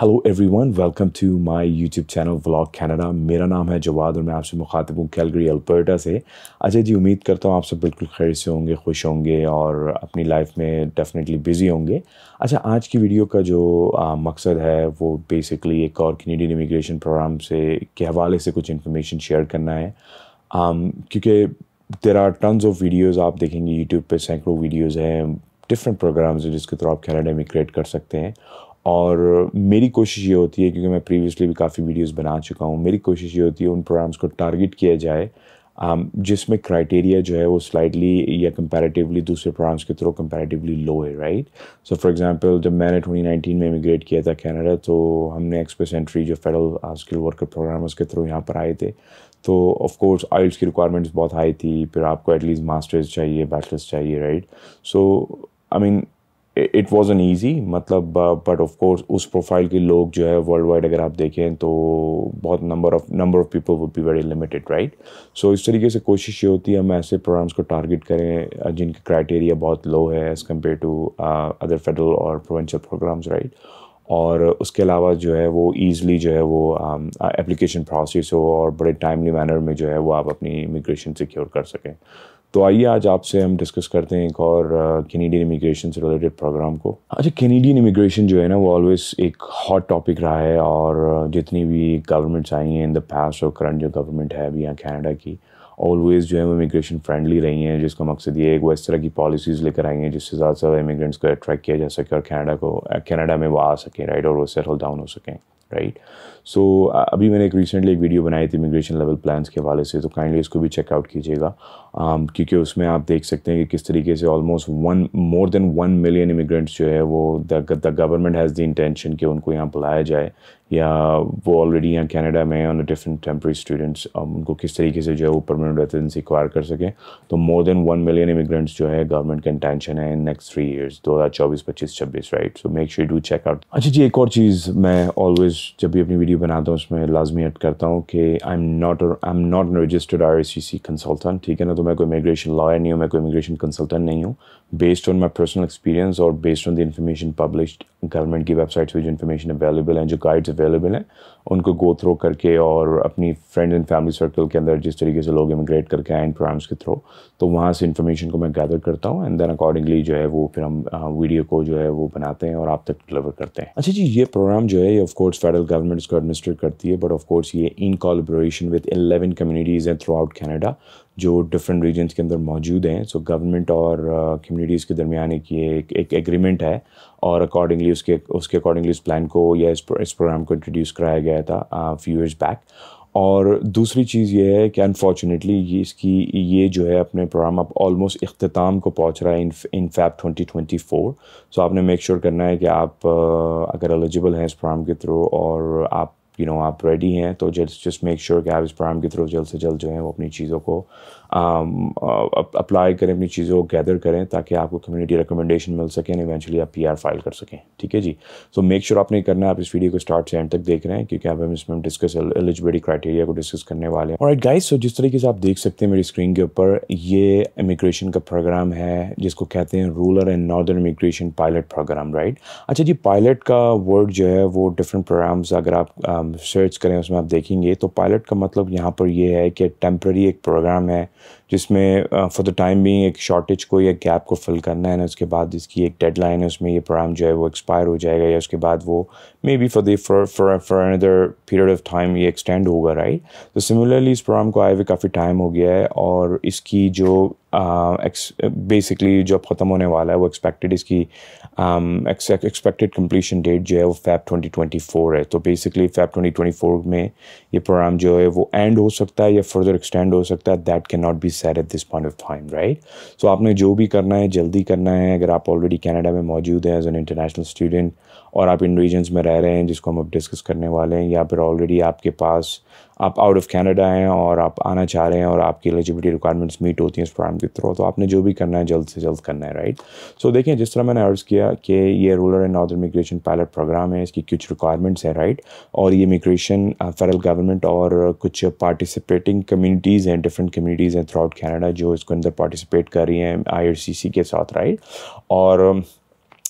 Hello everyone, welcome to my YouTube channel vlog Canada. मेरा नाम है जवाद और मैं आपसे मुखातिब हूँ कैलगरी अल्बर्टा से। अच्छा जी, उम्मीद करता हूँ आप सब बिल्कुल खैर से होंगे, खुश होंगे और अपनी लाइफ में डेफिनेटली बिजी होंगे। अच्छा, आज की वीडियो का जो मकसद है वो बेसिकली एक और कैनेडियन इमिग्रेशन प्रोग्राम से के हवाले से कुछ इन्फॉर्मेशन शेयर करना है। क्योंकि there are tons of videos आप देखेंगे यूट्यूब पे, सैकड़ों वीडियोज़ हैं, डिफरेंट प्रोग्राम्स हैं जिसके थ्रू आप कनाडा इमिग्रेट कर सकते हैं। और मेरी कोशिश ये होती है, क्योंकि मैं प्रीवियसली भी काफ़ी वीडियोस बना चुका हूँ, मेरी कोशिश ये होती है उन प्रोग्राम्स को टारगेट किया जाए जिसमें क्राइटेरिया जो है वो स्लाइटली या कंपैरेटिवली दूसरे प्रोग्राम्स के थ्रू कंपैरेटिवली लो है, राइट। सो फॉर एग्जांपल, जब मैंने 2019 में इमिग्रेट किया था कनाडा, तो हमने एक्सप्रेस एंट्री जो फेडरल स्किल वर्कर प्रोग्राम उसके थ्रू यहाँ पर आए थे। तो ऑफ कोर्स आइल्स की रिक्वायरमेंट्स बहुत हाई थी, फिर आपको एटलीस्ट मास्टर्स चाहिए, बैचलर्स चाहिए, right. So I mean it wasn't easy, मतलब बट ऑफ कोर्स उस प्रोफाइल के लोग जो है वर्ल्ड वाइड अगर आप देखें तो बहुत number of people would be very limited, right. So इस तरीके से कोशिश ये होती है हम ऐसे प्रोग्राम्स को टारगेट करें जिनके क्राइटेरिया बहुत लो है as compare to other federal और प्रोविंशियल प्रोग्राम्स, राइट। और उसके अलावा जो है वो ईज़िली जो है वो एप्लीकेशन प्रोसेस हो और बड़े टाइमली मैनर में जो है वो आप अपनी इमिग्रेशन सिक्योर कर सकें। तो आइए आज आपसे हम डिस्कस करते हैं एक और कैनेडियन इमिग्रेशन से रिलेटेड प्रोग्राम को। अच्छा, कैनेडियन इमिग्रेशन जो है ना वो ऑलवेज एक हॉट टॉपिक रहा है और जितनी भी गवर्नमेंट्स आई हैं इन द पास्ट और करंट जो गवर्नमेंट है अभी यहाँ कनाडा की, ऑलवेज़ जो है वो इमिग्रेशन फ्रेंडली रही हैं, जिसका मकसद ये है वो इस तरह की पॉलिसीज़ लेकर आई हैं जिससे ज़्यादा से ज़्यादा इमिग्रेंट्स को अट्रैक्ट किया जा सके और कनाडा में वो आ सकें, राइट, और वो सेटल डाउन हो सकें, राइट। सो अभी मैंने रिसेंटली एक वीडियो बनाई थी इमिग्रेशन लेवल प्लान्स के हवाले से, तो काइंडली इसको भी चेकआउट कीजिएगा, क्योंकि उसमें आप देख सकते हैं कि किस तरीके से almost more than 1 million immigrants जो है वो the government has the intention कि उनको यहाँ बुलाया जाए, या वो ऑलरेडी यहाँ कनाडा में ऑन डिफरेंट टेम्परेरी स्टूडेंट्स उनको किस तरीके से जो है वो परमानेंट रेजिडेंसी एक्वायर कर सकें। तो मोर देन 1 मिलियन इमिग्रेंट्स जो है गवर्नमेंट का इंटेंशन है in next 3 years, 2024, 25, 26, right. So make sure do check out. अच्छा जी, एक और चीज़ मैं ऑलवेज जब भी अपनी वीडियो बनाता हूँ उसमें लाजमी ऐड करता हूँ कि I am not registered RSCC consultant, ठीक है ना। तो मैं कोई इमिग्रेशन लॉयर नहीं हूँ, मैं कोई इमिग्रेशन कंसल्टेंट नहीं हूँ। Based on my personal experience और based on the information published government की वेबसाइट्स पर जो इन्फॉर्मेशन अवेलेबल हैं, जो गाइड्स अवेलेबल हैं, उनको गो थ्रू करके और अपनी फ्रेंड्स एंड फैमिली सर्कल के अंदर जिस तरीके से लोग इमिग्रेट करके आए इन प्रोग्राम्स के थ्रू, तो वहाँ से इन्फॉर्मेशन को मैं गैदर करता हूँ एंड देन अकॉर्डिंगली जो है वो फिर हम वीडियो को जो है वो बनाते हैं और आप तक डिलीवर करते हैं। अच्छा जी, ये प्रोग्राम जो है ये ऑफ कोर्स फेडरल गवर्नमेंट इसको एडमिनिस्ट्रेट करती है, बट ऑफ कोर्स ये इन कोलैबोरेशन विद 11 कम्युनिटीज़ हैं थ्रू आउट कनाडा जो डिफरेंट रीजन्स के अंदर मौजूद हैं। सो गवर्नमेंट और कम्युनिटीज़ के दरमियान एक एग्रीमेंट है और अकॉर्डिंगली उसके अकॉर्डिंगली इस प्लान को या इस प्रोग्राम को इंट्रोड्यूस कराया गया था फ्यू ईयर्स बैक। और दूसरी चीज़ ये है कि अनफॉर्चुनेटली ये जो है अपने प्रोग्राम अब ऑलमोस्ट इख्तिताम को पहुंच रहा है इन फैब 2024। सो आपने मेक श्योर करना है कि आप अगर एलिजिबल हैं इस प्रोग्राम के थ्रू और आप रेडी हैं, तो जस्ट मेक श्योर कि आप इस प्रोग्राम के थ्रू जल्द से जल्द जो है वो अपनी चीज़ों को अप्लाई करें, अपनी चीज़ों को गैदर करें ताकि आपको कम्युनिटी रिकमेंडेशन मिल सके एंड इवेंचुअली आप PR फाइल कर सकें, ठीक है जी। सो मेक श्योर आपने करना है, आप इस वीडियो को स्टार्ट से एंड तक देख रहे हैं क्योंकि अब हम इसमें डिस्कस एलिजिबिलिटी क्राइटेरिया को डिस्कस करने वाले हैं। ऑलराइट गाइस, सो जिस तरीके से आप देख सकते हैं मेरी स्क्रीन के ऊपर, ये इमिग्रेशन का प्रोग्राम है जिसको कहते हैं rural and northern immigration pilot program, right. अच्छा जी, पायलट का वर्ड जो है वो डिफरेंट प्रोग्राम्स अगर आप सर्च करें उसमें आप देखेंगे, तो पायलट का मतलब यहाँ पर ये है कि टेम्प्रेरी एक प्रोग्राम है जिसमें फॉर द टाइम बीइंग एक शॉर्टेज को या गैप को फिल करना है ना, उसके बाद इसकी एक डेडलाइन है, उसमें ये प्रोग्राम जो है वो एक्सपायर हो जाएगा या उसके बाद वो may be for another period of time ये एक्सटेंड होगा, राइट। तो सिमिलरली इस प्रोग्राम को आए हुए काफ़ी टाइम हो गया है और इसकी जो बेसिकली जो ख़त्म होने वाला है वो इसकी एक्सपेक्टेड कंप्लीशन डेट जो है वो फैब 2024 है। तो बेसिकली फैब 2024 में ये प्रोग्राम जो है वो एंड हो सकता है या फर्दर एक्सटेंड हो सकता है, that can not be said at this point of time, right. So आपने जो भी करना है जल्दी करना है। अगर आप ऑलरेडी कनाडा में मौजूद हैं एज एन इंटरनेशनल स्टूडेंट और आप इन रीजन्स में रह रहे हैं जिसको हम अब डिस्कस करने वाले हैं, या फिर ऑलरेडी आपके पास आप आउट ऑफ कनाडा हैं और आप आना चाह रहे हैं और आपकी एलिजिबिलिटी रिक्वायरमेंट्स मीट होती हैं इस प्रोग्राम के थ्रू, तो आपने जो भी करना है जल्द से जल्द करना है, राइट। सो देखें, जिस तरह मैंने अर्ज़ किया कि ये rural and northern immigration pilot program है, इसकी कुछ रिक्वायरमेंट्स हैं, राइट। और ये इमिग्रेशन फेडरल गवर्नमेंट और कुछ पार्टिसिपेटिंग कम्युनिटीज़ हैं, डिफरेंट कम्युनिटीज़ हैं थ्रू आउट कनाडा जो इसको अंदर पार्टिसिपेट कर रही हैं IRCC के साथ, राइट। और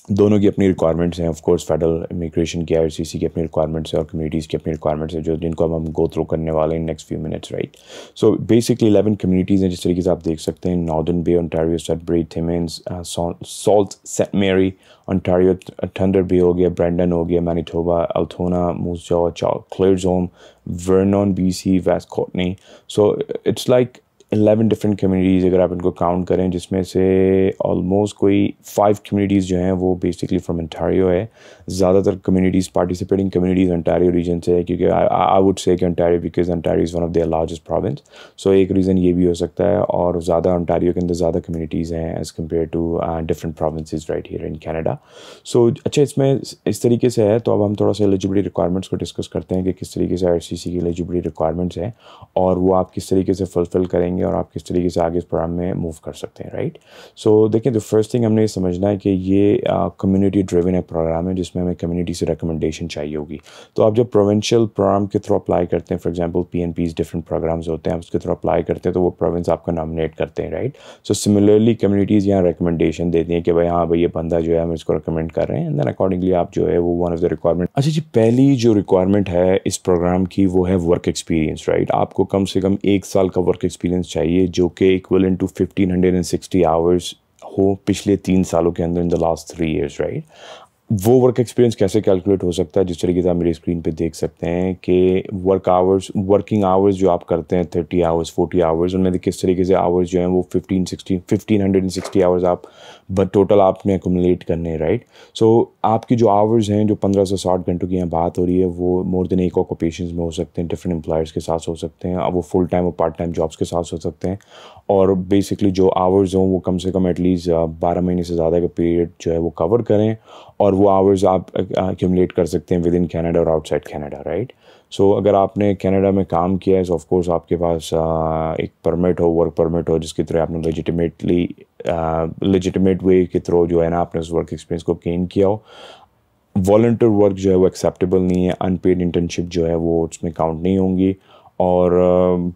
दोनों की अपनी रिक्वायरमेंट्स हैं, ऑफ कोर्स फेडरल इमिग्रेशन की आईआरसीसी की अपनी रिक्वायरमेंट्स है और कम्युनिटीज़ की अपनी रिक्वायरमेंट्स है, जो जिनको अब हम गो थ्रू करने वाले हैं next few minutes, right. So basically 11 communities हैं जिस तरीके से आप देख सकते हैं. Northern Bay Ontario, Sudbury, Timmins, Sault, Saint Marie Ontario, Thunder Bay हो गया, ब्रैंडन हो गया, Manitoba, Altona, Moose Jaw, Claresholm, Vernon BC, West Kootenay. So it's like 11 different communities अगर आप इनको काउंट करें, जिसमें से ऑलमोस्ट कोई 5 कम्युनिटीज़ जो हैं वो बेसिकली फ्रॉम ओंटारियो है. ज़्यादातर communities, participating communities Ontario region से है, क्योंकि आई वुड से कि Ontario, because Ontario is one of their largest province. So एक रीज़न ये भी हो सकता है, और ज़्यादा ओंटारियो के अंदर ज़्यादा कम्युनिटीज़ हैं as compare to different provinces right here in Canada. So अच्छा, इसमें इस तरीके से है. तो अब हम थोड़ा सा एलिजिबिलिटी रिक्वायरमेंट्स को डिस्कस करते हैं कि किस तरीके से आईआरसीसी की एलिजिबिलिटी रिक्वायरमेंट्स हैं और वो आप किस तरीके से फुलफ़िल करेंगे और आप किस तरीके से आगे इस प्रोग्राम में मूव कर सकते हैं, राइट. सो देखिए, तो फर्स्ट थिंग हमने ये समझना है कि ये कम्युनिटी ड्रिवन एक प्रोग्राम है जिसमें हमें कम्युनिटी से रिकमेंडेशन चाहिए होगी. तो आप जब प्रोविंशियल प्रोग्राम के थ्रू अप्लाई करते हैं, फॉर एग्जांपल पीएनपीज डिफरेंट प्रोग्राम्स होते हैं, उसके थ्रू अप्लाई करते हैं तो वो प्रोविंस आपका नॉमिनेट करते हैं, राइट. सो सिमिलरली कम्युनिटीज़ यहाँ रिकमेंडेशन देती हैं कि भाई हाँ भाई, ये बंदा जो है हम इसको रिकमेंड कर रहे हैं, एंड देन अकॉर्डिंगली आप जो है वो वन ऑफ द रिक्वायरमेंट. अच्छा जी, पहली जो रिक्वायरमेंट है इस प्रोग्राम की वो है वर्क एक्सपीरियंस, राइट. आपको कम से कम 1 साल का वर्क एक्सपीरियंस चाहिए, जो कि इक्वलेंट टू 1560 आवर्स हो पिछले 3 सालों के अंदर, in the last 3 years, right. वो वर्क एक्सपीरियंस कैसे कैलकुलेट हो सकता है, जिस तरीके से आप मेरी स्क्रीन पे देख सकते हैं कि वर्किंग आवर्स जो आप करते हैं 30 आवर्स 40 आवर्स, उनमें से किस तरीके से आवर्स जो हैं वो 1560 आवर्स आप टोटल आपने अकुमुलेट करने हैं, राइट. सो आपकी जो आवर्स हैं, जो 15 से 60 घंटों की यहाँ बात हो रही है, वो मोर देन एक ऑक्यूपेशन में हो सकते हैं, डिफरेंट एम्प्लॉयर्स के साथ हो सकते हैं, अब वो फुल टाइम और पार्ट टाइम जॉब्स के साथ हो सकते हैं. और बेसिकली जो आवर्स हों वो कम से कम एटलीस्ट 12 महीने से ज़्यादा का पीरियड जो है वो कवर करें, और वो आवर्स आप एक्यूमुलेट कर सकते हैं विद इन कैनेडा और आउटसाइड कैनेडा, राइट. सो अगर आपने कनाडा में काम किया है, सो ऑफ कोर्स आपके पास एक परमिट हो, वर्क परमिट हो, जिसके थ्रू आपने लेजिटिमेट वे के थ्रू जो है ना आपने उस वर्क एक्सपीरियंस को गेन किया हो. वॉलंटियर वर्क जो है वो एक्सेप्टेबल नहीं है, अनपेड इंटर्नशिप जो है वो उसमें काउंट नहीं होंगी. और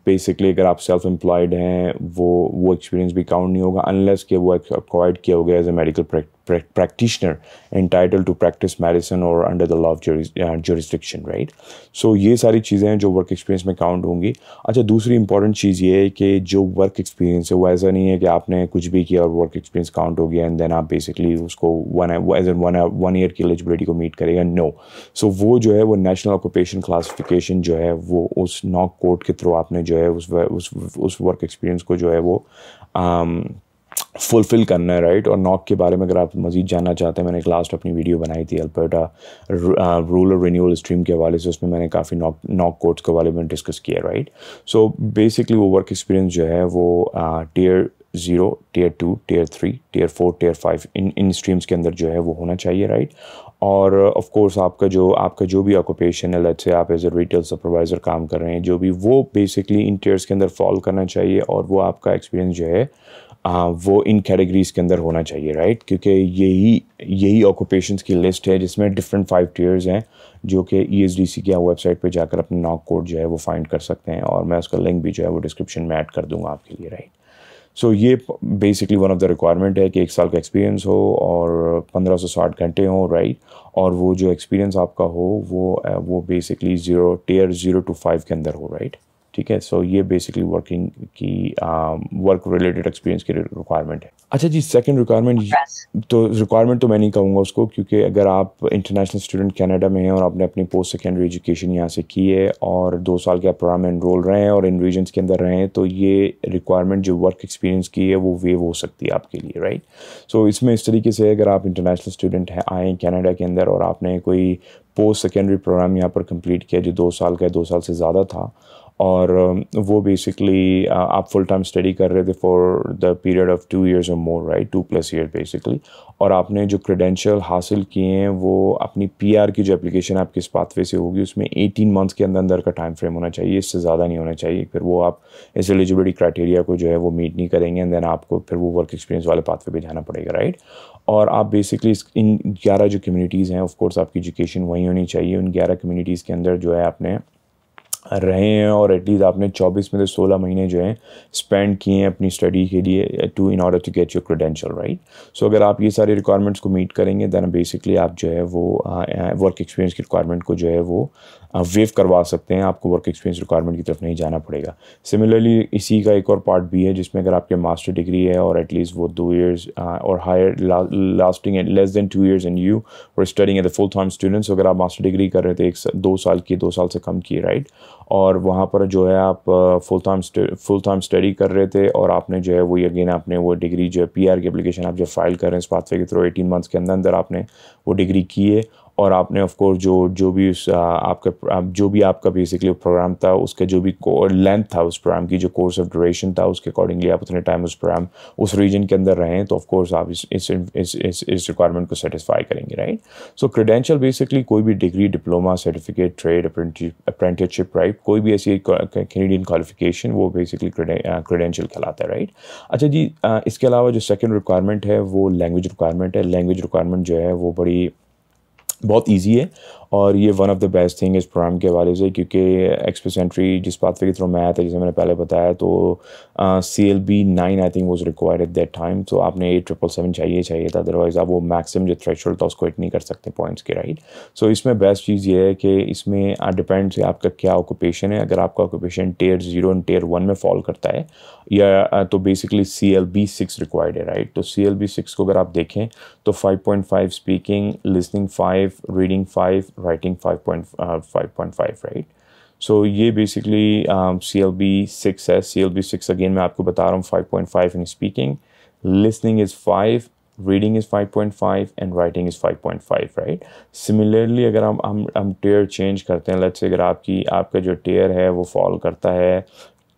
बेसिकली अगर आप सेल्फ एम्प्लॉयड हैं वो एक्सपीरियंस भी काउंट नहीं होगा, अनलेस कि वो एक्वायर्ड किया हो गया as a medical practitioner entitled to practice medicine or under the law of jurisdiction, right. So ये सारी चीज़ें हैं जो वर्क एक्सपीरियंस में काउंट होंगी. अच्छा, दूसरी इंपॉर्टेंट चीज़ ये है कि जो वर्क एक्सपीरियंस है वो ऐसा नहीं है कि आपने कुछ भी किया और वर्क एक्सपीरियंस काउंट हो गया एंड देन आप बेसिकली उसको वन ईयर की एलिजिबिलिटी को मीट करेगा, नो. सो वो जो है वो नेशनल ऑक्यूपेशन क्लासिफिकेशन जो है वो उस नॉक कोड के थ्रू आपने जो है उस वर्क एक्सपीरियंस को जो है वो फुलफ़िल करना है, राइट. और नॉक के बारे में अगर आप मज़ीद जानना चाहते हैं, मैंने एक लास्ट अपनी वीडियो बनाई थी अल्बर्टा रूरल रिन्यूअल स्ट्रीम के हवाले से, उसमें मैंने काफ़ी नॉक कोड्स के हवाले में डिस्कस किया, राइट. सो बेसिकली वो वर्क एक्सपीरियंस जो है वो tier 0, tier 2, tier 3, tier 4, tier 5 in streams के अंदर जो है वो होना चाहिए, राइट. और ऑफ कोर्स आपका जो भी ऑक्यूपेशन है, लेट्स से आप एज ए रिटेल सुपरवाइज़र काम कर रहे हैं, जो भी वो बेसिकली इन टियर्स के अंदर फॉल करना चाहिए, और वो आपका एक्सपीरियंस जो है वो इन कैटेगरीज़ के अंदर होना चाहिए, राइट. क्योंकि यही ऑक्यूपेशंस की लिस्ट है जिसमें डिफरेंट 5 टियर्स हैं, जो कि ESDC की वेबसाइट पे जाकर अपने नॉक कोड जो है वो फाइंड कर सकते हैं, और मैं उसका लिंक भी जो है वो डिस्क्रिप्शन में ऐड कर दूंगा आपके लिए, राइट. सो ये basically one of the requirement है कि 1 साल का एक्सपीरियंस हो और 15 से 60 घंटे हों, राइट. और वो जो एक्सपीरियंस आपका हो वो बेसिकली टियर 0 to 5 के अंदर हो, राइट. ठीक है. सो ये बेसिकली वर्क रिलेटेड एक्सपीरियंस की रिक्वायरमेंट है. अच्छा जी, सेकंड रिक्वायरमेंट तो मैं नहीं कहूँगा उसको, क्योंकि अगर आप इंटरनेशनल स्टूडेंट कनाडा में हैं और आपने अपनी पोस्ट सेकेंडरी एजुकेशन यहाँ से की है और 2 साल के आप प्रोग्राम में एनरोल रहे हैं और इन रीजन्स के अंदर रहे हैं, तो ये रिक्वायरमेंट जो वर्क एक्सपीरियंस की है वो वेव हो सकती है आपके लिए, राइट. सो इसमें इस तरीके से अगर आप इंटरनेशनल स्टूडेंट हैं, आए कनाडा के अंदर, और आपने कोई पोस्ट सेकेंडरी प्रोग्राम यहाँ पर कंप्लीट किया जो 2 साल का 2 साल से ज़्यादा था, और वो बेसिकली आप फुल टाइम स्टडी कर रहे थे for the period of 2 years और मोर, राइट, 2+ ईयर बेसिकली, और आपने जो क्रेडेंशियल हासिल किए हैं वो अपनी PR की जो एप्लीकेशन आपके इस पाथवे से होगी उसमें 18 मंथ्स के अंदर का टाइम फ्रेम होना चाहिए, इससे ज़्यादा नहीं होना चाहिए. फिर वो आप इस एलिजिबिलिटी क्राइटेरिया को जो है वो मीट नहीं करेंगे, एंड देन आपको फिर वो वर्क एक्सपीरियंस वाले पाथवे पे जाना पड़ेगा, राइट. और आप बेसिकली इन 11 जो कम्युनिटीज़ हैं, ऑफ कोर्स आपकी एजुकेशन वहीं होनी चाहिए. उन 11 कम्युनिटीज़ के अंदर जो है आपने रहे हैं और एटलीस्ट आपने 24 में से 16 महीने जो हैं स्पेंड किए हैं अपनी स्टडी के लिए to in order to get your credential, right. So अगर आप ये सारे रिक्वायरमेंट्स को मीट करेंगे दैन बेसिकली आप जो है वो वर्क एक्सपीरियंस की रिक्वायरमेंट को जो है वो वेव करवा सकते हैं, आपको वर्क एक्सपीरियंस रिक्वायरमेंट की तरफ नहीं जाना पड़ेगा। सिमिलरली इसी का एक और पार्ट भी है जिसमें अगर आपके मास्टर डिग्री है और एटलीस्ट वो 2 इयर्स और higher lasting at less than 2 years and you are studying at the full time students, अगर आप मास्टर डिग्री कर रहे थे 2 साल की, 2 साल से कम की, राइट, और वहाँ पर जो है आप फुल टाइम स्टडी कर रहे थे और आपने जो है वो अगेन आपने वो डिग्री जो है पीआर की एप्लीकेशन आप जो फाइल कर रहे हैं इस पाथवे के थ्रू 18 मंथ्स के अंदर अंदर आपने वो डिग्री की है और आपने ऑफ कोर्स जो भी उस आपका बेसिकली प्रोग्राम था उसका जो भी लेंथ था उस प्रोग्राम की, जो कोर्स ऑफ ड्यूरेशन था उसके अकॉर्डिंगली आप उतने टाइम उस प्रोग्राम उस रीजन के अंदर रहें तो ऑफ कोर्स आप इस रिक्वायरमेंट को सेटिस्फाई करेंगे, राइट। सो क्रेडेंशियल बेसिकली कोई भी degree, diploma, certificate, trade, apprenticeship, right, कोई भी ऐसी कैनेडियन क्वालिफिकेशन वो बेसिकली क्रेडेंशियल कहलाता है, राइट। अच्छा जी, इसके अलावा जो सेकेंड रिक्वायरमेंट है वो लैंग्वेज रिक्वायरमेंट है। लैंग्वेज रिक्वायरमेंट जो है वो बहुत ईजी है और ये one of the best thing इस प्रोग्राम के हवाले से, क्योंकि एक्सप्रेस एंट्री जिस पाथवे के थ्रू मैं आया था जैसे मैंने पहले बताया तो CLB 9 I think was required at that time, तो आपने 8777 चाहिए था, अदरवाइज आप वो मैक्सिमम जो थ्रेशोल्ड था उसको हिट नहीं कर सकते पॉइंट्स के, राइट। सो इसमें बेस्ट चीज़ ये है कि इसमें डिपेंड है आपका क्या ऑक्यूपेशन है। अगर आपका ऑक्यूपेशन Tier 0 और Tier 1 में फॉल करता है या तो बेसिकली CLB 6 रिक्वायर्ड है, राइट। तो CLB 6 को अगर आप देखें तो 5.5 speaking, listening 5, reading 5, writing 5.5, right. So ये बेसिकली CLB 6 है। CLB 6 अगेन मैं आपको बता रहा हूँ 5.5 in speaking, listening is 5, reading is 5.5 and writing is 5.5, right? Similarly अगर हम tier change करते हैं, let's say अगर आपका जो tier है वो fall करता है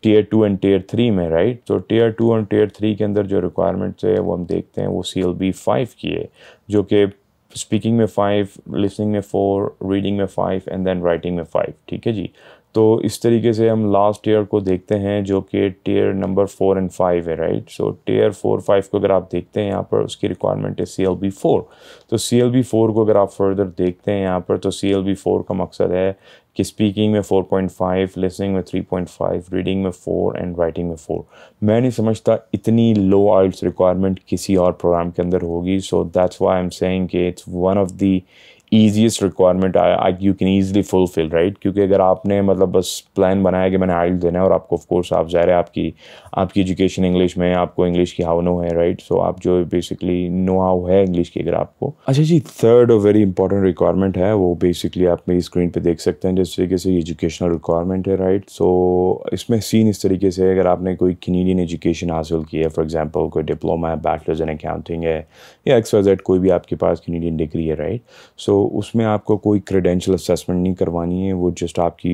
Tier 2 and Tier 3 में, राइट। तो Tier 2 और Tier 3 के अंदर जो रिक्वायरमेंट्स है वो हम देखते हैं वो CLB 5 की है, जो कि स्पीकिंग में 5, लिसनिंग में 4, रीडिंग में 5 एंड देन राइटिंग में 5, ठीक है जी। तो इस तरीके से हम लास्ट ईयर को देखते हैं जो कि टियर नंबर 4 और 5 है, राइट। सो टियर 4, 5 को अगर आप देखते हैं यहाँ पर उसकी रिक्वायरमेंट है CLB 4। तो CLB 4 को अगर आप फर्दर देखते हैं यहाँ पर तो CLB 4 का मकसद है कि स्पीकिंग में 4.5, लिसनिंग में 3.5, रीडिंग में 4 एंड राइटिंग में 4। मैं नहीं समझता इतनी लो आइल्स रिक्वायरमेंट किसी और प्रोग्राम के अंदर होगी। So that's why I am saying कि it's one of the easiest requirement you can easily fulfil, right. क्योंकि अगर आपने मतलब बस प्लान बनाया कि मैंने आइल्स देना है और आपको ऑफ कोर्स आप ज़ाहिर है आपकी एजुकेशन इंग्लिश में, आपको इंग्लिश की हाउ नो है, राइट। सो आप जो बेसिकली नो हाउ है इंग्लिश की अगर आपको। अच्छा जी, थर्ड और वेरी इंपॉर्टेंट रिक्वायरमेंट है वो बेसिकली आप मेरी स्क्रीन पे देख सकते हैं जिस तरीके से एजुकेशनल रिक्वायरमेंट है, राइट। सो इसमें सीन इस तरीके से है अगर आपने कोई कैनेडियन एजुकेशन हासिल की है, फॉर एग्जाम्पल कोई डिप्लोमा है, बैचलर्स इन अकाउंटिंग है या XYZ कोई भी आपके पास कैनेडियन डिग्री है, राइट। सो उसमें आपको कोई क्रेडेंशियल असेसमेंट नहीं करवानी है, वो जस्ट आपकी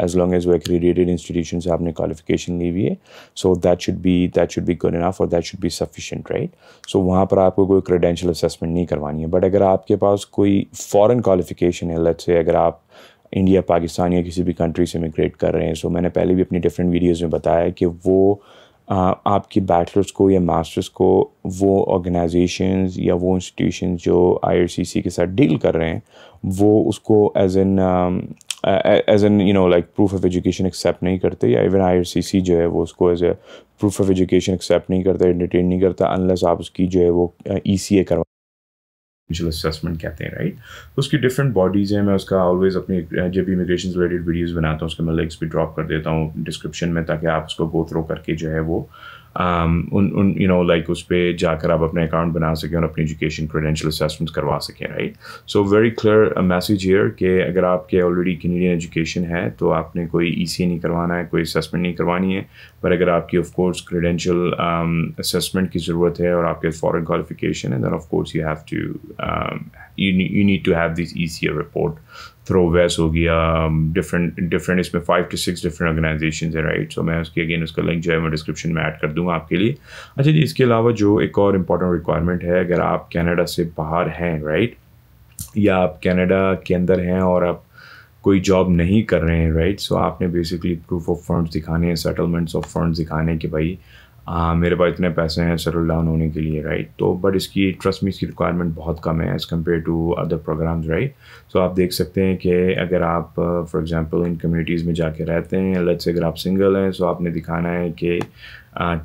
एज लॉन्ग एज वो एक्रीडेटेड इंस्टीट्यूशन से आपने क्वालिफिकेशन ली हुई है, so that should be good enough और that should be sufficient, right. So वहाँ पर आपको कोई क्रेडेंशियल असेसमेंट नहीं करवानी है। बट अगर आपके पास कोई फॉरेन क्वालिफिकेशन है, लेट्स से अगर आप इंडिया, पाकिस्तान या किसी भी कंट्री से इमिग्रेट कर रहे हैं, सो मैंने पहले भी अपनी डिफरेंट वीडियोज़ में बताया कि वो आपकी बैचलर्स को या मास्टर्स को वो ऑर्गेनाइजेशंस या वो इंस्टीट्यूशंस जो IRCC के साथ डील कर रहे हैं वो उसको as an you know like proof of education accept नहीं करते, या इवन IRCC जो है वो उसको as a proof of education accept नहीं करता, एंटरटेन नहीं करता अनलेस आप उसकी जो है वो ECA करवा असेसमेंट कहते हैं, राइट। तो उसकी डिफरेंट बॉडीज़ हैं। मैं उसका ऑलवेज अपनी जब भी इमिग्रेशन रिलेटेड वीडियोस बनाता हूँ उसके मैं लिंक्स भी ड्रॉप कर देता हूँ डिस्क्रिप्शन में, ताकि आप उसको गो थ्रू करके जो है वो उन यू नो लाइक उस पर जाकर आप अपने अकाउंट बना सकें और अपनी एजुकेशन क्रेडेंशियल असेसमेंट करवा सकें, right. So very clear message here कि अगर आपके ऑलरेडी कैनेडियन एजुकेशन है तो आपने कोई ECA नहीं करवाना है, कोई असेसमेंट नहीं करवानी है। पर अगर आपकी ऑफ कोर्स क्रेडेंशियल असेसमेंट की ज़रूरत है और आपके फॉरेन क्वालिफिकेशन है, then of course you have to you need to have this ECA report through WES हो गया, different इसमें 5 to 6 different organizations है, राइट। सो मैं उसकी अगेन उसका लिंक जो है मैं डिस्क्रिप्शन में ऐड कर दूंगा आपके लिए। अच्छा जी, इसके अलावा जो एक और इम्पॉर्टेंट रिक्वायरमेंट है, अगर आप कनाडा से बाहर हैं, राइट, या आप कनाडा के अंदर हैं और आप कोई जॉब नहीं कर रहे हैं, राइट। सो आपने बेसिकली प्रूफ ऑफ फंड्स दिखाने हैं, सेटलमेंट्स ऑफ फंड्स दिखाने कि भाई میرے پاس اتنے پیسے ہیں سیٹل ڈاؤن ہونے کے لیے رائٹ. تو بٹ اس کی ٹرسٹ میں اس کی ریکوائرمنٹ بہت کم ہے as compare to other programs right. So آپ دیکھ سکتے ہیں کہ اگر آپ فار ایگزامپل ان کمیونٹیز میں جا کے رہتے ہیں, لیٹس سے اگر آپ سنگل ہیں سو آپ نے دکھانا ہے کہ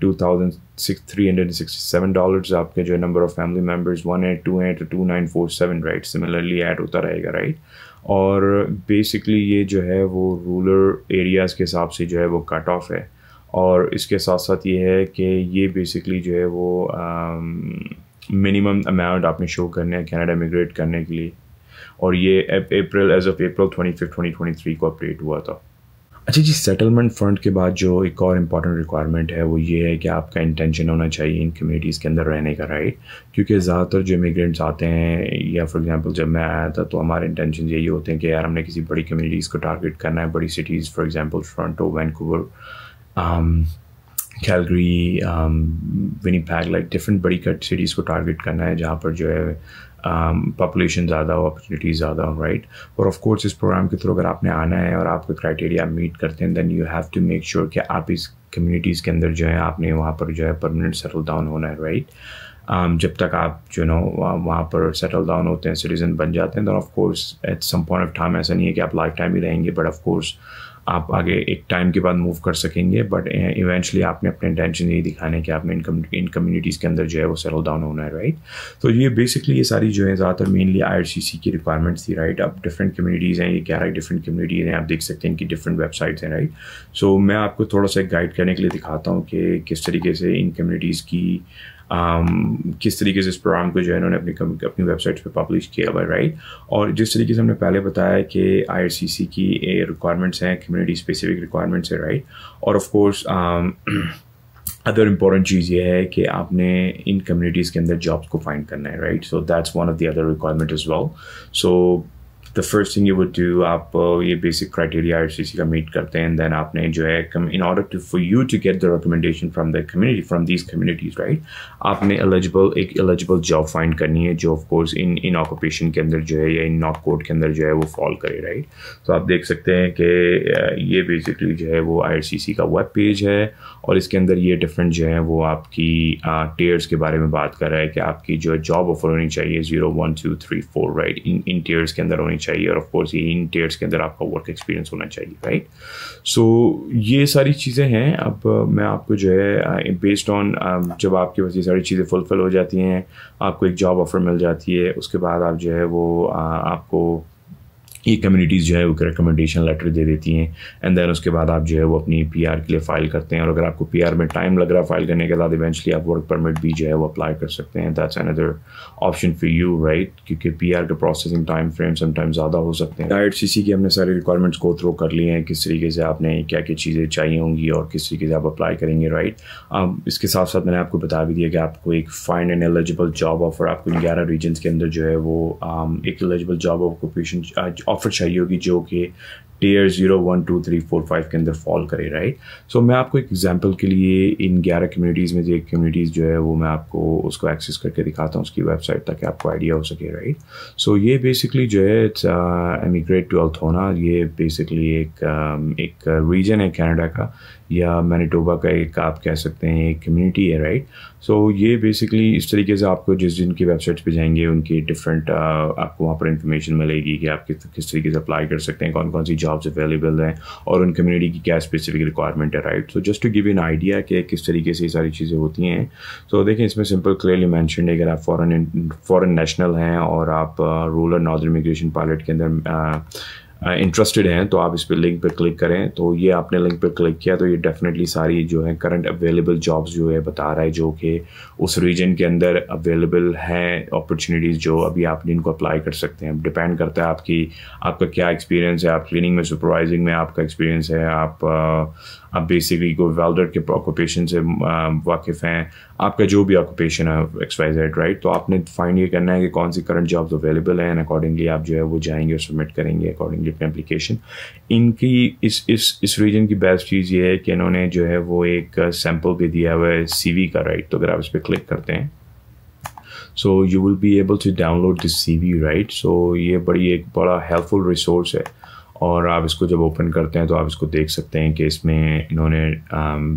$2,367 آپ کے جو نمبر آف فیملی ممبرز 182 ہیں تو 2947 رائٹ سملرلی ایڈ ہوتا رہے گا رائٹ. اور بیسکلی یہ جو ہے وہ رولر ایریاز کے حساب سے جو ہے وہ کٹ آف ہے. اور اس کے ساتھ ساتھ یہ ہے کہ یہ بیسکلی جو ہے وہ منیمم اماؤنٹ آپ نے شو کرنا ہے کینیڈا امیگریٹ کرنے کے لیے, اور یہ ایز آف اپریل 25 2023 کو اپڈیٹ ہوا تھا. اچھا جی, سیٹلمنٹ فرنٹ کے بعد جو ایک اور امپورٹنٹ ریکوائرمنٹ ہے وہ یہ ہے کہ آپ کا انٹینشن ہونا چاہیے ان کمیونٹیز کے اندر رہنے کا رائٹ. کیونکہ زیادہ تر جو امیگرینٹس آتے ہیں یا فار ایگزامپل جب میں آیا تھا تو ہمارے انٹینشن یہی ہوتے ہیں کہ یار ہم نے کسی بڑی کمیونٹیز کو ٹارگیٹ کرنا ہے, بڑی cities for example Toronto, Vancouver, Calgary, Winnipeg, like different بڑی سٹیز کو ٹارگیٹ کرنا ہے جہاں پر جو ہے پاپولیشن زیادہ ہو, اپرچونیٹیز زیادہ ہوں رائٹ. اور آف کورس اس پروگرام کے تھرو اگر آپ نے آنا ہے اور آپ کا کرائٹیریا میٹ کرتے ہیں then you have to make sure کہ آپ اس کمیونٹیز کے اندر جو ہے آپ نے وہاں پر جو ہے پرماننٹ سیٹل ڈاؤن ہونا ہے رائٹ. جب تک آپ جو نو وہاں پر سیٹل ڈاؤن ہوتے ہیں, سٹیزن بن جاتے ہیں, تو of course at some point of time ایسا نہیں ہے کہ آپ لائف ٹائم ہی رہیں گے, بٹ آف کورس آپ آگے ایک ٹائم کے بعد موو کر سکیں گے. بٹ ایونچولی آپ نے اپنے انٹینشن یہی دکھانے کہ آپ نے ان کمیونٹیز کے اندر جو ہے وہ سیٹل ڈاؤن ہونا ہے رائٹ. تو یہ بیسکلی یہ ساری جو ہے زیادہ تر مینلی IRCC کی ریکوائرمنٹس تھی رائٹ. اب ڈفرینٹ کمیونٹیز ہیں, یہ 11 ڈفرینٹ کمیونٹیز ہیں, آپ دیکھ سکتے ہیں ان کی ڈفرینٹ ویب سائٹس ہیں رائٹ. سو میں آپ کو تھوڑا سا گائڈ کرنے کے لیے دکھاتا ہوں کہ کس طریقے سے ان کمیونٹیز کی کس طریقے سے اس پروگرام کو جو ہے انہوں نے اپنی ویب سائٹس پہ پبلش کیا ہوا ہے رائٹ. اور جس طریقے سے ہم نے پہلے بتایا کہ IRCC کی ریکوائرمنٹس ہیں, کمیونٹی اسپیسیفک ریکوائرمنٹس ہے رائٹ. اور آف کورس ادر امپورٹنٹ چیز یہ ہے کہ آپ نے ان کمیونٹیز کے اندر جابس کو فائنڈ کرنا ہے right. So that's one of the other requirement as well. So the first thing you would do, آپ یہ بیسک کرائٹیریا IRCC کا میٹ کرتے ہیں, دین آپ نے جو ہے in order to for you to get the recommendation from the community from these communities right, آپ نے ایک eligible جاب فائنڈ کرنی ہے جو آف کورس ان آکوپیشن کے اندر جو ہے یا ان نارتھ کوڈ کے اندر جو ہے وہ فال کرے رائٹ. تو آپ دیکھ سکتے ہیں کہ یہ بیسکلی جو ہے وہ IRCC کا ویب پیج ہے, اور اس کے اندر یہ ڈفرینٹ جو ہے وہ آپ کی ٹیئرس کے بارے میں بات کر رہا ہے کہ آپ کی جو جاب آفر ہونی چاہیے 0 1 2 3 4 رائٹ, ان ٹیئرس کے اندر ہونی چاہیے, اور آف کورس یہ ان ٹیئرس کے اندر آپ کا ورک ایکسپیرینس ہونا چاہیے رائٹ. سو یہ ساری چیزیں ہیں. اب میں آپ کو جو ہے بیسڈ آن جب آپ کے پاس یہ ساری چیزیں فلفل ہو جاتی ہیں, آپ کو ایک جاب آفر مل جاتی ہے, اس کے بعد آپ جو ہے وہ آپ کو یہ کمیونٹیز جو ہے وہ ریکمنڈیشن لیٹر دے دیتی ہیں, اینڈ دین اس کے بعد آپ جو ہے وہ اپنی PR کے لیے فائل کرتے ہیں. اور اگر آپ کو PR میں ٹائم لگ رہا فائل کرنے کے بعد ایونچولی آپ ورک پرمٹ بھی جو ہے وہ اپلائی کر سکتے ہیں. That's another option for you right, کیونکہ PR کا processing time frame some time زیادہ ہو سکتے ہیں. IRCC کی ہم نے ساری ریکوائرمنٹس کو تھرو کر لی ہیں, کس طریقے سے آپ نے کیا کیا چیزیں چاہیے ہوں گی اور کس طریقے سے آپ اپلائی کریں گے رائٹ. اس کے ساتھ ساتھ میں نے آپ کو بتا بھی دیا کہ آپ کو ایک find and eligible job offer آپ کو 11 ریجنس کے اندر جو ہے وہ ایک ایلیجیبل جاب آکوپیشن آفر چاہیے ہوگی جو کہ ٹیئر 0 1 2 3 4 5 کے اندر فال کرے رائٹ. سو میں آپ کو ایک ایگزامپل کے لیے ان 11 کمیونٹیز میں سے ایک کمیونٹیز جو ہے وہ میں آپ کو اس کو ایکسیس کر کے دکھاتا ہوں اس کی ویب سائٹ, تاکہ آپ کو آئیڈیا ہو سکے رائٹ. سو یہ بیسکلی جو ہے امیگریٹ ٹو التھونا, یہ بیسکلی ایک ریجن ہے کینیڈا کا یا مینیٹوبا کا, ایک آپ کہہ سکتے ہیں ایک کمیونٹی ہے رائٹ. سو یہ بیسکلی اس طریقے سے آپ کو جن کی ویب سائٹس پہ جائیں گے ان کی ڈفرینٹ آپ کو وہاں پر انفارمیشن ملے گی کہ آپ کس طریقے سے اپلائی کر سکتے ہیں, کون کون سی جابس اویلیبل ہیں اور ان کمیونٹی کی کیا اسپیسیفک ریکوائرمنٹ ہے right. So just to give an idea کہ کس طریقے سے یہ ساری چیزیں ہوتی ہیں. سو دیکھیں اس میں سمپل کلیئرلی مینشنڈ ہے, اگر آپ فورن نیشنل ہیں اور آپ رولر ناردرن امیگریشن پائلٹ کے اندر انٹرسٹڈ ہیں تو آپ اس پہ لنک پہ کلک کریں. تو یہ آپ نے لنک پہ کلک کیا تو یہ ڈیفینیٹلی ساری جو ہے کرنٹ اویلیبل جابس جو ہے بتا رہا ہے جو کہ اس ریجن کے اندر اویلیبل ہیں, اپرچونیٹیز جو ابھی آپ ان کو اپلائی کر سکتے ہیں. ڈپینڈ کرتا ہے آپ کا کیا ایکسپیرینس ہے, آپ کلیننگ میں سپروائزنگ میں آپ کا ایکسپیرینس ہے, آپ بیسکلی کوئی ویلڈر کے آکوپیشن سے واقف ہیں, آپ کا جو بھی آکوپیشن ہے XYZ رائٹ. تو آپ نے فائنڈ یہ کرنا ہے کہ کون سی کرنٹ جابس اویلیبل ہیں, اکارڈنگلی آپ جو ہے وہ جائیں گے اور سبمٹ کریں گے اکارڈنگلی اپنی اپلیکیشن. ان کی اس ریجن کی بیسٹ چیز یہ ہے کہ انہوں نے جو ہے وہ ایک سیمپل بھی دیا ہوا ہے CV کا رائٹ. تو اگر آپ اس پہ کلک کرتے ہیں so you will be able to download this CV right. So یہ ایک بڑا ہیلپ فل ریسورس ہے, اور آپ اس کو جب اوپن کرتے ہیں تو آپ اس کو دیکھ سکتے ہیں کہ اس میں انہوں نے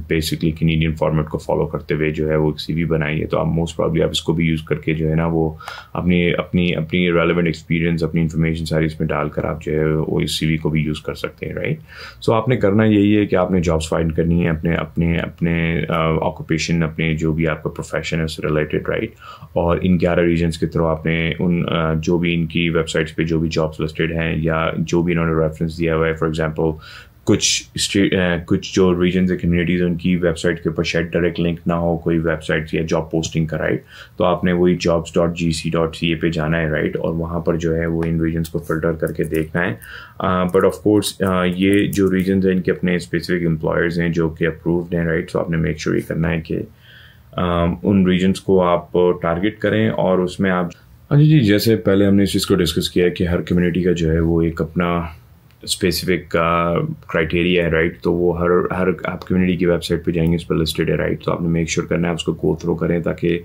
بیسکلی کینیڈین فارمیٹ کو فالو کرتے ہوئے جو ہے وہ ایک سی وی بنائی ہے. تو آپ موسٹ پرابلی آپ اس کو بھی یوز کر کے جو ہے نا وہ اپنی ریلیونٹ ایکسپیرینس اپنی انفارمیشن ساری اس میں ڈال کر آپ جو ہے وہ اس سی وی کو بھی یوز کر سکتے ہیں, رائٹ. سو آپ نے کرنا یہی ہے کہ آپ نے جابس فائنڈ کرنی ہے اپنے آکوپیشن, اپنے جو بھی آپ کا پروفیشن ہے اس سے ریلیٹڈ, رائٹ. اور ان 11 ریجنس کے تھرو آپ نے ان جو بھی ان کی ویب سائٹس پہ جو بھی جابس لسٹڈ ہیں یا جو بھی انہوں نے ریفرنس دیا ہوا ہے, فار ایگزامپل کچھ جو ریجنز یا کمیونٹیز ان کی ویب سائٹ کے اوپر شاید ڈائریکٹ لنک نہ ہو کوئی ویب سائٹ یا جاب پوسٹنگ کا, رائٹ. تو آپ نے وہی jobs.gc.ca پہ جانا ہے, رائٹ, اور وہاں پر جو ہے وہ ان ریجنس کو فلٹر کر کے دیکھنا ہے. بٹ آف کورس یہ جو ریجنز ہیں ان کے اپنے اسپیسیفک امپلائرز ہیں جو کہ اپرووڈ ہیں, رائٹ. تو آپ نے میک شیور یہ کرنا ہے کہ ان ریجنس کو آپ ٹارگٹ کریں اور اس میں آپ جی جیسے پہلے ہم نے اس چیز کو ڈسکس کیا ہے کہ ہر کمیونٹی کا جو ہے وہ ایک اپنا اسپیسیفک کرائٹیریا ہے, رائٹ. تو وہ ہر آپ کمیونٹی کی ویب سائٹ پہ جائیں گے اس پر لسٹڈ ہے, رائٹ. تو آپ نے میک شیور کرنا ہے آپ اس کو گو تھرو کریں تاکہ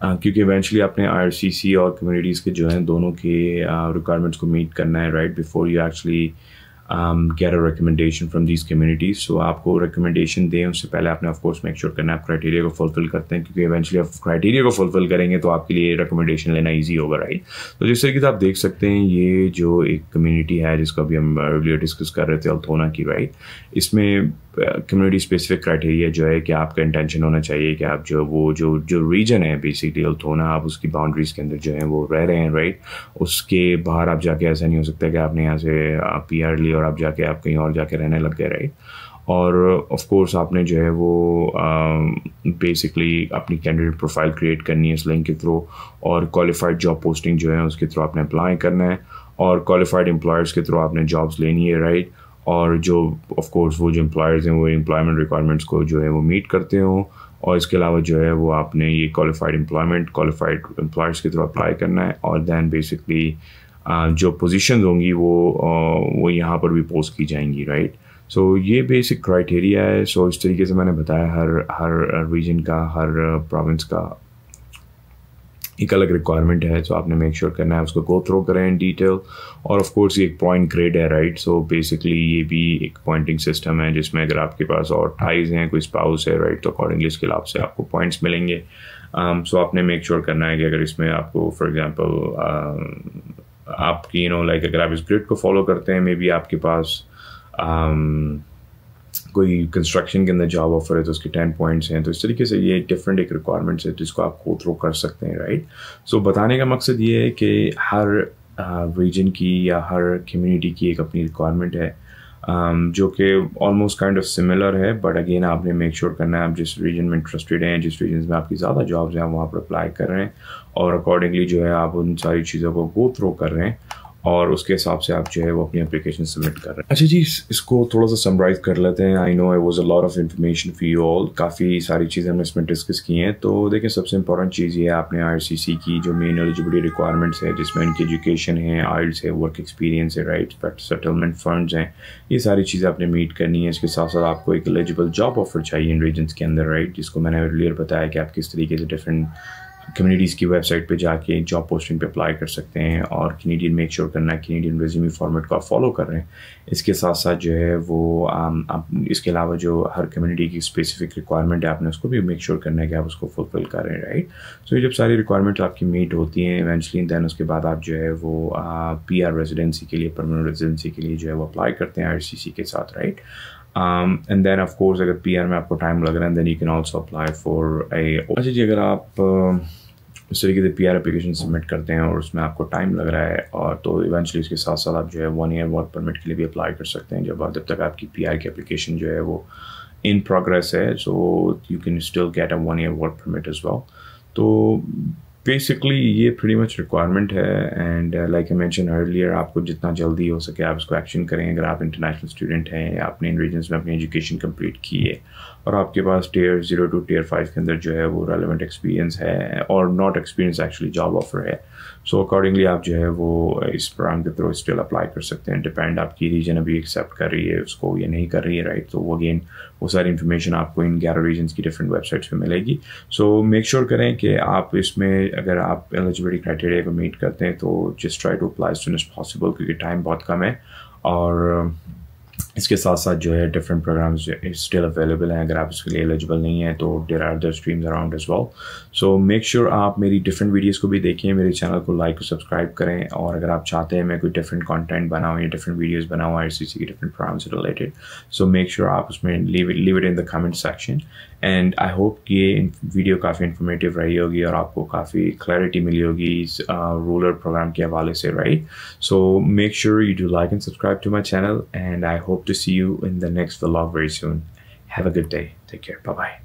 کیونکہ ایونچولی آپ نے RCC اور کمیونٹیز کے جو ہیں دونوں کے ریکوائرمنٹس کو میٹ کرنا ہے, right, before you actually get a recommendation from these communities. So آپ کو ریکمنڈیشن دیں اس سے پہلے آپ نے آف کورس میک شیور کرنا ہے آپ کرائٹیریا کو فلفل کرتے ہیں, کیونکہ ایونچولی آپ کرائٹیریا کو فلفل کریں گے تو آپ کے لیے ریکمنڈیشن لینا ایزی ہوگا, رائٹ. تو جس طریقے سے آپ دیکھ سکتے ہیں یہ جو ایک کمیونٹی ہے جس کو ابھی ہم ارلیئر ڈسکس کر رہے تھے التھونا کی, رائٹ. اس میں کمیونٹی اسپیسیفک کرائٹیریا جو ہے کہ آپ کا انٹینشن ہونا چاہیے کہ آپ جو ریجن ہے بیسکلی التھونا, آپ اس کی باؤنڈریز کے اندر جو ہیں وہ رہ رہے ہیں, رائٹ. اس کے باہر آپ جا کے ایسا نہیں ہو سکتا کہ آپ نے یہاں سے PR لی اور آپ جا کے آپ کہیں اور جا کے رہنے لگ گئے, رائٹ. اور آف کورس آپ نے جو ہے وہ بیسکلی اپنی کینڈیڈیٹ پروفائل کریٹ کرنی ہے اس لنک کے تھرو, اور کوالیفائڈ جاب پوسٹنگ جو ہے اس کے تھرو آپ نے اپلائی کرنا ہے, اور کوالیفائڈ امپلائرس کے تھرو آپ نے جابس لینی ہے, رائٹ. اور جو آف کورس وہ جو امپلائرز ہیں وہ امپلائمنٹ ریکوائرمنٹس کو جو ہے وہ میٹ کرتے ہوں, اور اس کے علاوہ جو ہے وہ آپ نے یہ کوالیفائڈ امپلائرس کے تھرو اپلائی کرنا ہے. اور دین بیسکلی جو پوزیشنز ہوں گی وہ یہاں پر بھی پوسٹ کی جائیں گی, رائٹ. سو یہ بیسک کرائٹیریا ہے. سو اس طریقے سے میں نے بتایا ہر ریجن کا, ہر پروونس کا ایک الگ ریکوائرمنٹ ہے. سو آپ نے میک شیور کرنا ہے اس کو گو تھرو کریں ان ڈیٹیل. اور آف کورس یہ ایک پوائنٹ گریڈ ہے, رائٹ. سو بیسکلی یہ بھی ایک پوائنٹنگ سسٹم ہے جس میں اگر آپ کے پاس اور ٹائز ہیں, کوئی اسپاؤس ہے, رائٹ, تو اکارڈنگلی اس کے علاوہ سے آپ کو پوائنٹس ملیں گے. سو آپ نے میک شیور کرنا ہے کہ اگر اس میں آپ کو فار ایگزامپل آپ کی لائک اگر آپ اس گریڈ کو فالو کرتے ہیں, مے بی آپ کے پاس کوئی کنسٹرکشن کے اندر جاب آفر ہے تو اس کے 10 پوائنٹس ہیں. تو اس طریقے سے یہ ڈفرینٹ ایک ریکوائرمنٹس ہے جس کو آپ گو تھرو کر سکتے ہیں, رائٹ. سو بتانے کا مقصد یہ ہے کہ ہر ریجن کی یا ہر کمیونٹی کی ایک اپنی ریکوائرمنٹ ہے جو کہ آلموسٹ کائنڈ آف سملر ہے, بٹ اگین آپ نے میک شیور کرنا ہے آپ جس ریجن میں انٹرسٹیڈ ہیں, جس ریجنس میں آپ کی زیادہ جابس ہیں وہاں پر اپلائی کر رہے ہیں, اور اکارڈنگلی جو ہے آپ ان ساری چیزوں کو گو تھرو کر رہے ہیں, اور اس کے حساب سے آپ جو ہے وہ اپنی اپلیکیشن سبمٹ کر رہے ہیں. اچھا جی, اس کو تھوڑا سا سمرائز کر لیتے ہیں. I know it was a lot of information for you all, کافی ساری چیزیں ہم نے اس میں ڈسکس کی ہیں. تو دیکھیں سب سے امپورٹنٹ چیز یہ ہے آپ نے RCC کی جو مین ایلیجبلٹی ریکوائرمنٹس ہے جس میں ان کی ایجوکیشن ہے, آئلٹس ہے, ورک ایکسپیرینس ہے, رائٹ, سیٹلمنٹ فنڈز ہیں, یہ ساری چیزیں آپ نے میٹ کرنی ہے. اس کے ساتھ ساتھ آپ کو ایک ایلیجبل جاب آفر چاہیے ان ریجنس کے اندر, رائٹ, جس کو میں نے ارلیئر بتایا کہ آپ کس طریقے سے ڈفرینٹ کمیونٹیز کی ویب سائٹ پہ جا کے جاب پوسٹنگ پہ اپلائی کر سکتے ہیں, اور کینیڈین میک شیور کرنا ہے کینیڈین ریزیومے فارمیٹ کو آپ فالو کر رہے ہیں. اس کے ساتھ ساتھ جو ہے وہ اس کے علاوہ جو ہر کمیونٹی کی اسپیسیفک ریکوائرمنٹ ہے آپ نے اس کو بھی میک شیور کرنا ہے کہ آپ اس کو فلفل کر رہے ہیں, رائٹ. سو یہ جب ساری ریکوائرمنٹ آپ کی میٹ ہوتی ہیں ایونچولی, دین اس کے بعد آپ جو ہے وہ PR ریزیڈنسی کے لیے, پرماننٹ ریزیڈنسی کے لیے جو ہے وہ اپلائی کرتے ہیں RCC کے ساتھ, right. And then of course اگر PR میں آپ کو ٹائم لگ رہا ہے then you can also apply for a. اچھا جی, اگر آپ اس طریقے سے PR اپلیکیشن سبمٹ کرتے ہیں اور اس میں آپ کو ٹائم لگ رہا ہے, اور تو ایونچولی اس کے ساتھ ساتھ آپ جو ہے 1 year ورک پرمٹ کے لیے بھی اپلائی کر سکتے ہیں جب تک آپ کی PR کی اپلیکیشن جو ہے وہ ان پروگریس ہے. So you can still get a 1 year work permit as well. تو بیسکلی یہ پریٹی مچ ریکوائرمنٹ ہے, and like I mention earlier آپ کو جتنا جلدی ہو سکے آپ اس کو ایکشن کریں. اگر آپ انٹرنیشنل اسٹوڈنٹ ہیں یا آپ نے ان ریجنس میں اپنی ایجوکیشن کمپلیٹ کی ہے اور آپ کے پاس Tier 0 to Tier 5 کے اندر جو ہے وہ ریلیونٹ ایکسپیرینس ہے, اور not experience actually job offer ہے, سو اکارڈنگلی آپ جو ہے وہ اس پروگرام کے تھرو اسٹل اپلائی کر سکتے ہیں. ڈپینڈ آپ کی ریجن ابھی ایکسیپٹ کر رہی ہے اس کو یا نہیں کر رہی ہے, رائٹ. تو وہ اگین وہ ساری انفارمیشن آپ کو ان 11 ریجنس کی ڈفرینٹ ویب سائٹس پہ ملے گی. سو میک شیور کریں کہ آپ اس میں اگر آپ ایلیجبلٹی کرائٹیریا کو میٹ کرتے ہیں تو just try to apply as soon as possible, کیونکہ ٹائم بہت کم ہے. اور اس کے ساتھ ساتھ جو ہے ڈفرینٹ پروگرامز اسٹل اویلیبل ہیں. اگر آپ اس کے لیے ایلیجبل نہیں ہیں تو there are other streams around as well. So make sure آپ میری ڈفرینٹ ویڈیوز کو بھی دیکھیں, میرے چینل کو لائک اور سبسکرائب کریں. اور اگر آپ چاہتے ہیں میں کوئی ڈفرینٹ کانٹینٹ بناؤں یا ڈفرینٹ ویڈیوز بناؤں RCC کی ڈفرینٹ پروگرام سے ریلیٹڈ, سو میک شیور آپ اس میں leave it in the comment section. And I hope کہ یہ ویڈیو کافی انفارمیٹیو رہی ہوگی اور آپ کو کافی کلیئرٹی ملی ہوگی اس رولر پروگرام کے حوالے سے, right. So make sure you do like and subscribe to my channel, and I hope to see you in the next vlog very soon. Have a good day. Take care. Bye-bye.